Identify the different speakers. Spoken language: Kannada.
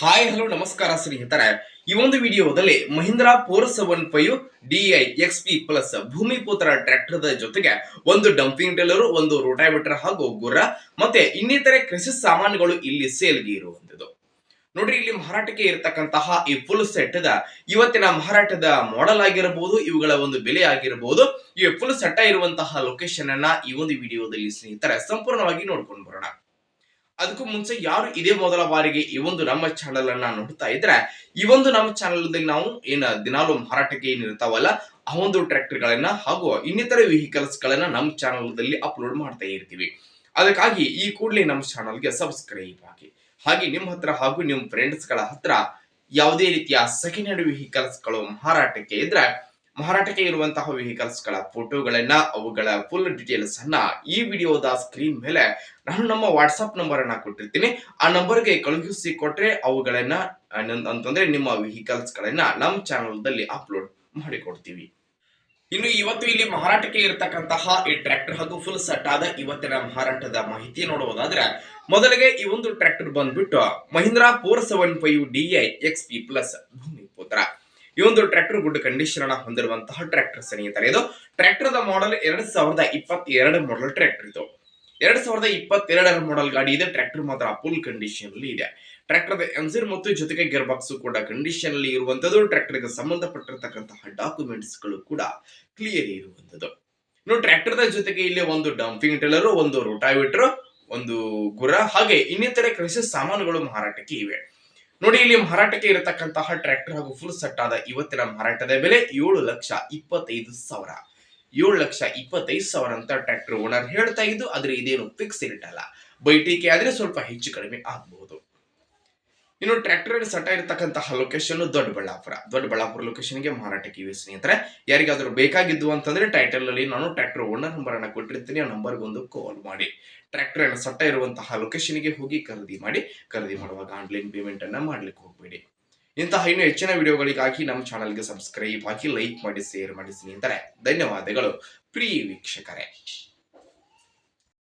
Speaker 1: ಹಾಯ್ ಹಲೋ ನಮಸ್ಕಾರ ಸ್ನೇಹಿತರೆ. ಈ ಒಂದು ವಿಡಿಯೋದಲ್ಲಿ Mahindra 475 DI XP plus Bhoomiputra tractor ಜೊತೆಗೆ ಒಂದು ಡಂಪಿಂಗ್ ಟೇಲರ್, ಒಂದು ರೋಟಾವೇಟರ್ ಹಾಗೂ ಗುರ್ರ ಮತ್ತೆ ಇನ್ನಿತರೆ ಕೃಷಿ ಸಾಮಾನುಗಳು ಇಲ್ಲಿ ಸೇಲ್ಗೆ ಇರುವಂತದ್ದು. ನೋಡ್ರಿ, ಇಲ್ಲಿ ಮಾರಾಟಕ್ಕೆ ಇರತಕ್ಕಂತಹ ಈ ಫುಲ್ ಸೆಟ್ ಇವತ್ತಿನ ಮಾರಾಟದ ಮಾಡೆಲ್ ಆಗಿರಬಹುದು, ಇವುಗಳ ಒಂದು ಬೆಲೆ ಆಗಿರಬಹುದು, ಈ ಫುಲ್ ಸೆಟ್ ಇರುವಂತಹ ಲೊಕೇಶನ್ ಅನ್ನ ಈ ಒಂದು ವಿಡಿಯೋದಲ್ಲಿ ಸ್ನೇಹಿತರೆ ಸಂಪೂರ್ಣವಾಗಿ ನೋಡ್ಕೊಂಡು ಬರೋಣ. ಅದಕ್ಕೂ ಮುಂಚೆ ಯಾರು ಇದೇ ಮೊದಲ ಬಾರಿಗೆ ಈ ಒಂದು ನಮ್ಮ ಚಾನೆಲ್ ಅನ್ನ ನೋಡ್ತಾ ಇದ್ರೆ, ಈ ಒಂದು ನಮ್ಮ ಚಾನೆಲ್ ದಲ್ಲಿ ನಾವು ದಿನಾಲು ಮಾರಾಟಕ್ಕೆ ಏನಿರ್ತಾವಲ್ಲ ಆ ಒಂದು ಟ್ರ್ಯಾಕ್ಟರ್ ಗಳನ್ನ ಹಾಗೂ ಇನ್ನಿತರ ವೆಹಿಕಲ್ಸ್ ಗಳನ್ನ ನಮ್ಮ ಚಾನೆಲ್ ದಲ್ಲಿ ಅಪ್ಲೋಡ್ ಮಾಡ್ತಾ ಇರ್ತೀವಿ. ಅದಕ್ಕಾಗಿ ಈ ಕೂಡಲೇ ನಮ್ಮ ಚಾನೆಲ್ಗೆ ಸಬ್ಸ್ಕ್ರೈಬ್ ಆಗಿ, ಹಾಗೆ ನಿಮ್ಮ ಹತ್ರ ಹಾಗೂ ನಿಮ್ಮ ಫ್ರೆಂಡ್ಸ್ ಗಳ ಹತ್ರ ಯಾವುದೇ ರೀತಿಯ ಸೆಕೆಂಡ್ ಹ್ಯಾಂಡ್ ವೆಹಿಕಲ್ಸ್ ಗಳು ಮಾರಾಟಕ್ಕೆ ಇದ್ರೆ, ಮಾರಾಟಕ್ಕೆ ಇರುವಂತಹ ವೆಹಿಕಲ್ಸ್ ಗಳ ಫೋಟೋಗಳನ್ನ, ಅವುಗಳ ಫುಲ್ ಡೀಟೇಲ್ಸ್ ಅನ್ನ ಈ ವಿಡಿಯೋದ ಸ್ಕ್ರೀನ್ ಮೇಲೆ ನಾನು ನಮ್ಮ ವಾಟ್ಸ್ಆಪ್ ನಂಬರ್ ಅನ್ನ ಕೊಟ್ಟಿರ್ತೀನಿ. ಆ ನಂಬರ್ಗೆ ಕಳುಹಿಸಿ ಕೊಟ್ರೆ ಅವುಗಳನ್ನ ಅಂತಂದ್ರೆ ನಿಮ್ಮ ವೆಹಿಕಲ್ಸ್ ಗಳನ್ನ ನಮ್ಮ ಚಾನೆಲ್ ದಲ್ಲಿ ಅಪ್ಲೋಡ್ ಮಾಡಿಕೊಡ್ತೀವಿ. ಇನ್ನು ಇವತ್ತು ಇಲ್ಲಿ ಮಾರಾಟಕ್ಕೆ ಇರತಕ್ಕಂತಹ ಈ ಟ್ರ್ಯಾಕ್ಟರ್ ಹಾಗೂ ಫುಲ್ ಸೆಟ್ ಆದ ಇವತ್ತಿನ ಮಾರಾಟದ ಮಾಹಿತಿ ನೋಡುವುದಾದ್ರೆ, ಮೊದಲಿಗೆ ಈ ಒಂದು ಟ್ರ್ಯಾಕ್ಟರ್ ಬಂದ್ಬಿಟ್ಟು Mahindra 475 DI XP plus Bhoomiputra. ಈ ಒಂದು ಟ್ರ್ಯಾಕ್ಟರ್ ಗುಡ್ ಕಂಡೀಷನ್ ಅನ್ನ ಹೊಂದಿರುವಂತಹ ಟ್ರ್ಯಾಕ್ಟರ್ ಸ್ನೇಹಿತರೆ. ಇದು tractor the model 2022 model tractor. ಇದು 2022 ಮಾಡೆಲ್ ಗಾಡಿ ಇದೆ. ಟ್ರ್ಯಾಕ್ಟರ್ ಮಾತ್ರ ಫುಲ್ ಕಂಡೀಷನ್ ಅಲ್ಲಿ ಇದೆ. ಟ್ರ್ಯಾಕ್ಟರ್ ಎಂಜಿನ್ ಮತ್ತು ಜೊತೆಗೆ ಗೇರ್ ಬಾಕ್ಸ್ ಕೂಡ ಕಂಡೀಷನ್ ಅಲ್ಲಿ ಇರುವಂತದ್ದು. ಟ್ರ್ಯಾಕ್ಟರ್ ಗೆ ಸಂಬಂಧಪಟ್ಟಿರತಕ್ಕಂತಹ ಡಾಕ್ಯುಮೆಂಟ್ಸ್ ಗಳು ಕೂಡ ಕ್ಲಿಯರ್ ಇರುವಂತದ್ದು. ಇನ್ನು ಟ್ರ್ಯಾಕ್ಟರ್ ದ ಜೊತೆಗೆ ಇಲ್ಲಿ ಒಂದು ಡಂಪಿಂಗ್ ಟೇಲರ್, ಒಂದು ರೋಟಾವೇಟರ್, ಒಂದು ಗುರ ಹಾಗೆ ಇನ್ನಿತರೆ ಕೃಷಿ ಸಾಮಾನುಗಳು ಮಾರಾಟಕ್ಕೆ ಇವೆ. ನೋಡಿ, ಇಲ್ಲಿ ಮಾರಾಟಕ್ಕೆ ಇರತಕ್ಕಂತಹ ಟ್ರ್ಯಾಕ್ಟರ್ ಹಾಗೂ ಫುಲ್ ಸೆಟ್ ಆದ ಇವತ್ತಿನ ಮಾರಾಟದ ಬೆಲೆ 7,25,000. 7,25,000 ಅಂತ ಟ್ರ್ಯಾಕ್ಟರ್ ಓನರ್ ಹೇಳ್ತಾ ಇದ್ದು, ಆದ್ರೆ ಇದೇನು ಫಿಕ್ಸ್ ರೇಟ್ ಅಲ್ಲ. ಬೈಟಿಕೆ ಆದ್ರೆ ಸ್ವಲ್ಪ ಹೆಚ್ಚು ಕಡಿಮೆ ಆಗಬಹುದು. ಇನ್ನು ಟ್ರ್ಯಾಕ್ಟರ್ ಸೆಟ್ ಇರತಕ್ಕಂತಹ ಲೊಕೇಶನ್ ದೊಡ್ಡಬಳ್ಳಾಪುರ ಲೊಕೇಶನ್ ಗೆ ಮಾರಾಟಕ್ಕೆ ಇವೆ ಸ್ನೇಹಿತರೆ. ಯಾರಿಗಾದ್ರೂ ಬೇಕಾಗಿದ್ದು ಅಂತಂದ್ರೆ ಟೈಟಲ್ ಅಲ್ಲಿ ನಾನು ಟ್ರ್ಯಾಕ್ಟರ್ ಓನರ್ ನಂಬರ್ ಅನ್ನ ಕೊಟ್ಟಿರ್ತೀನಿ. ಆ ನಂಬರ್ ಒಂದು ಕಾಲ್ ಮಾಡಿ ಟ್ರ್ಯಾಕ್ಟರ್ ಸೆಟ್ ಇರುವಂತಹ ಲೊಕೇಶನ್ ಗೆ ಹೋಗಿ ಖರೀದಿ ಮಾಡುವಾಗ ಆನ್ಲೈನ್ ಪೇಮೆಂಟ್ ಅನ್ನ ಮಾಡ್ಲಿಕ್ಕೆ ಹೋಗಬೇಡಿ. ಇಂತಹ ಇನ್ನೂ ಹೆಚ್ಚಿನ ವಿಡಿಯೋಗಳಿಗಾಗಿ ನಮ್ಮ ಚಾನಲ್ಗೆ ಸಬ್ಸ್ಕ್ರೈಬ್ ಆಗಿ, ಲೈಕ್ ಮಾಡಿ, ಶೇರ್ ಮಾಡಿ ಸ್ನೇಹಿತರೆ. ಧನ್ಯವಾದಗಳು ಪ್ರಿಯ ವೀಕ್ಷಕರೇ.